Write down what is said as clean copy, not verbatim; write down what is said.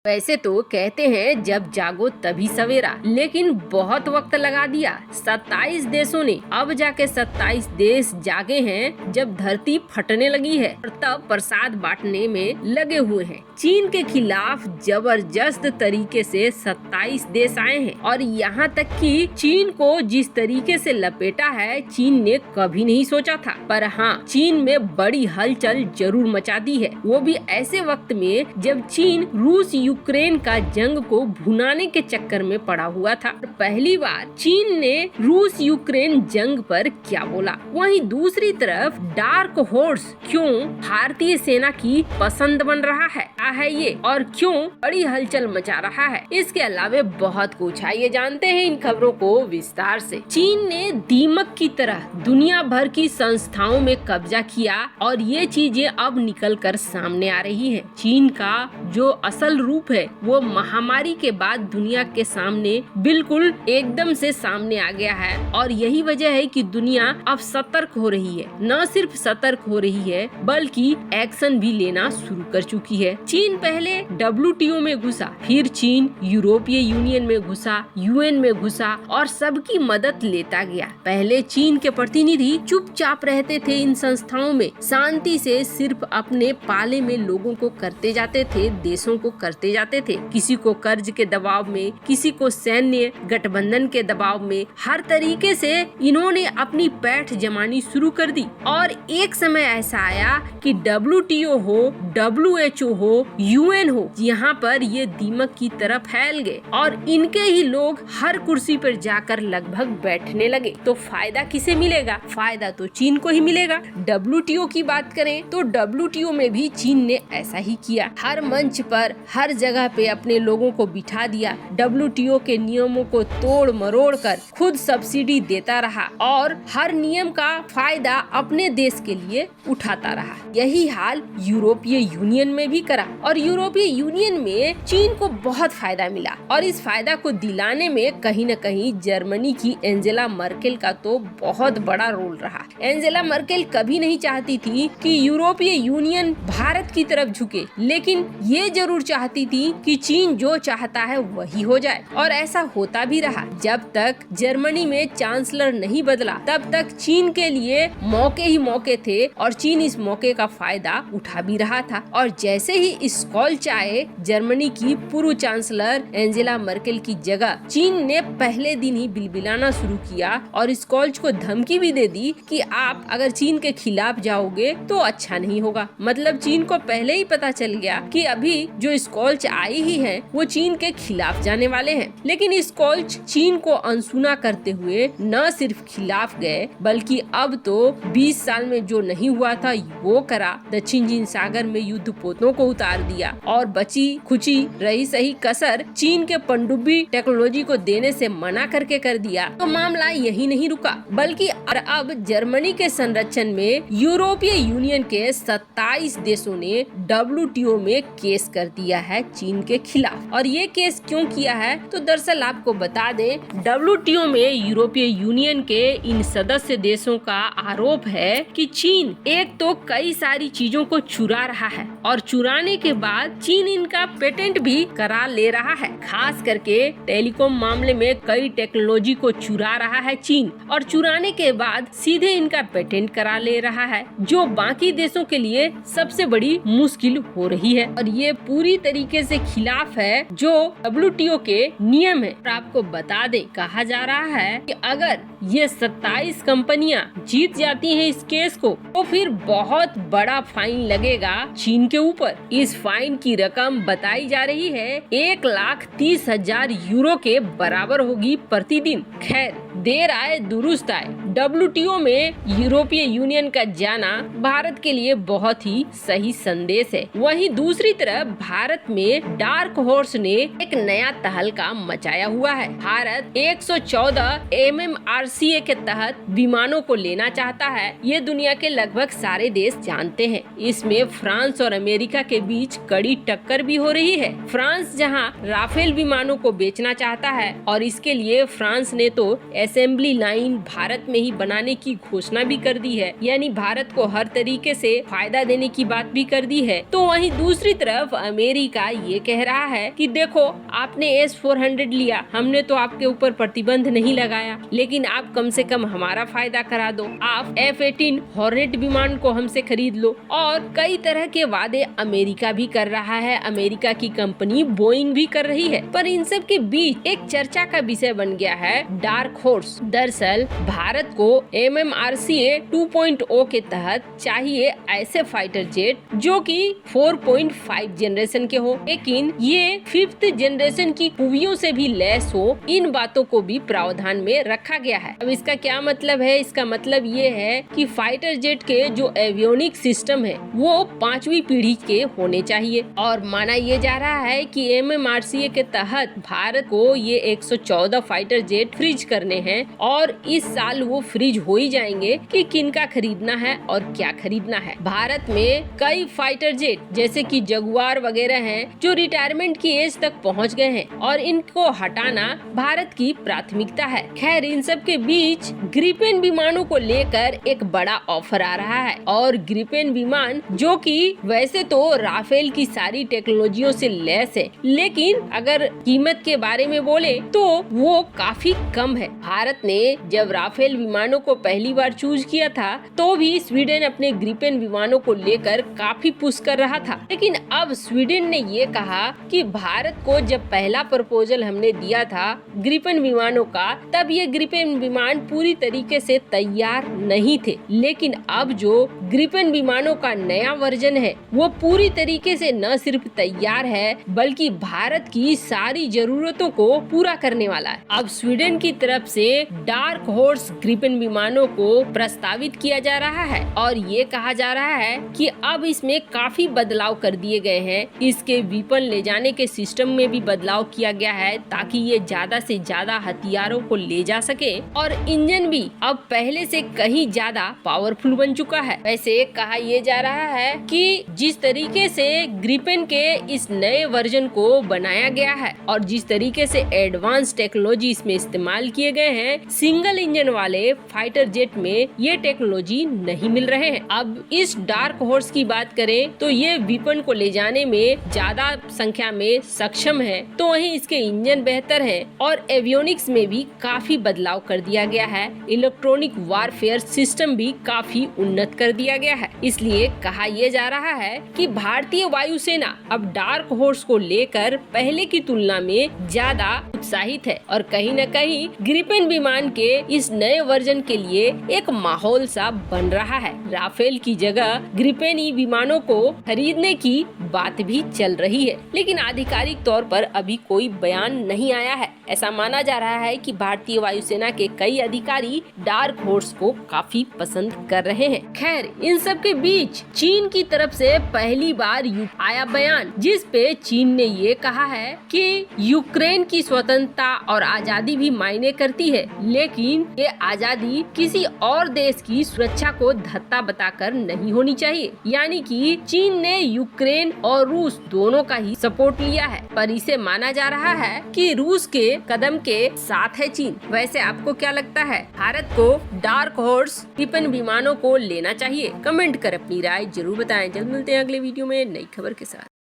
वैसे तो कहते हैं जब जागो तभी सवेरा, लेकिन बहुत वक्त लगा दिया। 27 देशों ने, अब जाके 27 देश जागे हैं जब धरती फटने लगी है और तब प्रसाद बांटने में लगे हुए हैं। चीन के खिलाफ जबरदस्त तरीके से 27 देश आए हैं और यहाँ तक कि चीन को जिस तरीके से लपेटा है चीन ने कभी नहीं सोचा था। पर हाँ, चीन में बड़ी हलचल जरूर मचा दी है, वो भी ऐसे वक्त में जब चीन रूस यूक्रेन का जंग को भुनाने के चक्कर में पड़ा हुआ था। पहली बार चीन ने रूस यूक्रेन जंग पर क्या बोला। वहीं दूसरी तरफ डार्क हॉर्स क्यों भारतीय सेना की पसंद बन रहा है ये और क्यों बड़ी हलचल मचा रहा है, इसके अलावा बहुत कुछ आइए जानते हैं इन खबरों को विस्तार से। चीन ने दीमक की तरह दुनिया भर की संस्थाओं में कब्जा किया और ये चीजें अब निकल कर सामने आ रही हैं। चीन का जो असल रूप है वो महामारी के बाद दुनिया के सामने बिल्कुल एकदम से सामने आ गया है और यही वजह है कि दुनिया अब सतर्क हो रही है। न सिर्फ सतर्क हो रही है बल्कि एक्शन भी लेना शुरू कर चुकी है। चीन पहले WTO में घुसा, फिर चीन यूरोपीय यूनियन में घुसा, UN में घुसा और सबकी मदद लेता गया। पहले चीन के प्रतिनिधि चुपचाप रहते थे इन संस्थाओं में, शांति से सिर्फ अपने पाले में लोगों को करते जाते थे, देशों को करते जाते थे। किसी को कर्ज के दबाव में, किसी को सैन्य गठबंधन के दबाव में, हर तरीके से इन्होंने अपनी पैठ जमानी शुरू कर दी। और एक समय ऐसा आया कि WTO हो, WHO हो, UN हो, यहाँ पर ये दीमक की तरह फैल गए और इनके ही लोग हर कुर्सी पर जाकर लगभग बैठने लगे। तो फायदा किसे मिलेगा? फायदा तो चीन को ही मिलेगा। WTO की बात करें तो WTO में भी चीन ने ऐसा ही किया। हर मंच पर, हर जगह पे अपने लोगों को बिठा दिया। WTO के नियमों को तोड़ मरोड़ कर खुद सब्सिडी देता रहा और हर नियम का फायदा अपने देश के लिए उठाता रहा। यही हाल यूरोपीय यूनियन में भी करा और यूरोपीय यूनियन में चीन को बहुत फायदा मिला और इस फायदा को दिलाने में कहीं न कहीं जर्मनी की एंजेला मर्केल का तो बहुत बड़ा रोल रहा। एंजेला मर्केल कभी नहीं चाहती थी कि यूरोपीय यूनियन भारत की तरफ झुके, लेकिन ये जरूर चाहती थी कि चीन जो चाहता है वही हो जाए और ऐसा होता भी रहा। जब तक जर्मनी में चांसलर नहीं बदला तब तक चीन के लिए मौके ही मौके थे और चीन इस मौके का फायदा उठा भी रहा था। और जैसे ही स्कॉल्च आए, जर्मनी की पूर्व चांसलर एंजेला मर्केल की जगह, चीन ने पहले दिन ही बिलबिलाना शुरू किया और स्कॉल्च को धमकी भी दे दी कि आप अगर चीन के खिलाफ जाओगे तो अच्छा नहीं होगा। मतलब चीन को पहले ही पता चल गया कि अभी जो स्कॉल्च आई ही है वो चीन के खिलाफ जाने वाले हैं। लेकिन स्कॉल्च चीन को अनसुना करते हुए न सिर्फ खिलाफ गए बल्कि अब तो 20 साल में जो नहीं हुआ था वो करा। दक्षिण चीन सागर में युद्ध पोतों को उतार दिया और बची खुची रही सही कसर चीन के पनडुब्बी टेक्नोलॉजी को देने से मना करके कर दिया। तो मामला यही नहीं रुका बल्कि अब जर्मनी के संरक्षण में यूरोपीय यूनियन के 27 देशों ने WTO में केस कर दिया है चीन के खिलाफ। और ये केस क्यों किया है तो दरअसल आपको बता दें, WTO में यूरोपीय यूनियन के इन सदस्य देशों का आरोप है कि चीन एक तो कई सारी चीजों को चुरा रहा है और चुराने के बाद चीन इनका पेटेंट भी करा ले रहा है। खास करके टेलीकॉम मामले में कई टेक्नोलॉजी को चुरा रहा है चीन और चुराने के बाद सीधे इनका पेटेंट करा ले रहा है, जो बाकी देशों के लिए सबसे बड़ी मुश्किल हो रही है और ये पूरी तरीके से खिलाफ है जो WTO के नियम है। और आपको बता दें, कहा जा रहा है कि अगर ये 27 कंपनियां जीत जाती हैं इस केस को तो फिर बहुत बड़ा फाइन लगेगा चीन के ऊपर। इस फाइन की रकम बताई जा रही है 1,30,000 यूरो के बराबर होगी प्रतिदिन। खैर, देर आए दुरुस्त आए, WTO में यूरोपीय यूनियन का जाना भारत के लिए बहुत ही सही संदेश है। वहीं दूसरी तरफ भारत में डार्क हॉर्स ने एक नया तहलका मचाया हुआ है। भारत 114 MMRCA के तहत विमानों को लेना चाहता है। ये दुनिया के लगभग सारे देश जानते हैं। इसमें फ्रांस और अमेरिका के बीच कड़ी टक्कर भी हो रही है। फ्रांस जहां राफेल विमानों को बेचना चाहता है और इसके लिए फ्रांस ने तो असेंबली लाइन भारत में ही ही बनाने की घोषणा भी कर दी है, यानी भारत को हर तरीके से फायदा देने की बात भी कर दी है। तो वहीं दूसरी तरफ अमेरिका ये कह रहा है कि देखो आपने S-400 लिया, हमने तो आपके ऊपर प्रतिबंध नहीं लगाया, लेकिन आप कम से कम हमारा फायदा करा दो, आप F-18 हॉर्नेट विमान को हमसे खरीद लो। और कई तरह के वादे अमेरिका भी कर रहा है, अमेरिका की कंपनी बोइंग भी कर रही है। पर इन सब के बीच एक चर्चा का विषय बन गया है डार्क हॉर्स। दरअसल भारत को MMRCA 2.0 के तहत चाहिए ऐसे फाइटर जेट जो कि 4.5 जनरेशन के हो, लेकिन ये 5th जनरेशन की खूबियों से भी लैस हो। इन बातों को भी प्रावधान में रखा गया है। अब इसका क्या मतलब है? इसका मतलब ये है कि फाइटर जेट के जो एवियोनिक सिस्टम है वो 5वीं पीढ़ी के होने चाहिए। और माना ये जा रहा है कि MMRCA के तहत भारत को ये 114 फाइटर जेट फ्रीज करने हैं और इस साल वो फ्रीज हो ही जाएंगे कि किनका खरीदना है और क्या खरीदना है। भारत में कई फाइटर जेट जैसे कि जगुआर वगैरह हैं जो रिटायरमेंट की एज तक पहुंच गए हैं और इनको हटाना भारत की प्राथमिकता है। खैर इन सब के बीच ग्रिपेन विमानों को लेकर एक बड़ा ऑफर आ रहा है और ग्रिपेन विमान जो कि वैसे तो राफेल की सारी टेक्नोलॉजियों से लैस है, लेकिन अगर कीमत के बारे में बोले तो वो काफी कम है। भारत ने जब राफेल विमानों को पहली बार चूज किया था तो भी स्वीडन अपने ग्रिपेन विमानों को लेकर काफी पुश कर रहा था, लेकिन अब स्वीडन ने ये कहा कि भारत को जब पहला प्रपोजल हमने दिया था ग्रिपेन विमानों का, तब ये ग्रिपेन विमान पूरी तरीके से तैयार नहीं थे, लेकिन अब जो ग्रिपेन विमानों का नया वर्जन है वो पूरी तरीके से न सिर्फ तैयार है बल्कि भारत की सारी जरूरतों को पूरा करने वाला है। अब स्वीडन की तरफ से डार्क हॉर्स ग्रिपेन विमानों को प्रस्तावित किया जा रहा है और ये कहा जा रहा है कि अब इसमें काफी बदलाव कर दिए गए हैं। इसके विपन ले जाने के सिस्टम में भी बदलाव किया गया है ताकि ये ज्यादा से ज्यादा हथियारों को ले जा सके और इंजन भी अब पहले से कहीं ज्यादा पावरफुल बन चुका है। वैसे कहा यह जा रहा है कि जिस तरीके से ग्रिपेन के इस नए वर्जन को बनाया गया है और जिस तरीके से एडवांस टेक्नोलॉजी इसमें इस्तेमाल किए गए हैं, सिंगल इंजन वाले फाइटर जेट में ये टेक्नोलॉजी नहीं मिल रहे हैं। अब इस डार्क हॉर्स की बात करें तो ये विपन को ले जाने में ज्यादा संख्या में सक्षम है, तो वहीं इसके इंजन बेहतर है और एवियोनिक्स में भी काफी बदलाव कर दिया गया है। इलेक्ट्रॉनिक वारफेयर सिस्टम भी काफी उन्नत कर दिया गया है। इसलिए कहा यह जा रहा है कि भारतीय वायुसेना अब डार्क हॉर्स को लेकर पहले की तुलना में ज्यादा उत्साहित है और कहीं न कहीं ग्रिपेन विमान के इस नए वर्जन के लिए एक माहौल सा बन रहा है। राफेल की जगह ग्रिपेन विमानों को खरीदने की बात भी चल रही है, लेकिन आधिकारिक तौर पर अभी कोई बयान नहीं आया है। ऐसा माना जा रहा है कि भारतीय वायुसेना के कई अधिकारी डार्क हॉर्स को काफी पसंद कर रहे हैं। खैर इन सब के बीच चीन की तरफ से पहली बार आया बयान जिस पे चीन ने ये कहा है कि यूक्रेन की स्वतंत्रता और आजादी भी मायने करती है, लेकिन ये आजादी किसी और देश की सुरक्षा को धत्ता बताकर नहीं होनी चाहिए। यानी कि चीन ने यूक्रेन और रूस दोनों का ही सपोर्ट लिया है, पर इसे माना जा रहा है कि रूस के कदम के साथ है चीन। वैसे आपको क्या लगता है, भारत को डार्क हॉर्स ग्रिपेन विमानों को लेना चाहिए? कमेंट कर अपनी राय जरूर बताएं। जल्द मिलते हैं अगले वीडियो में नई खबर के साथ।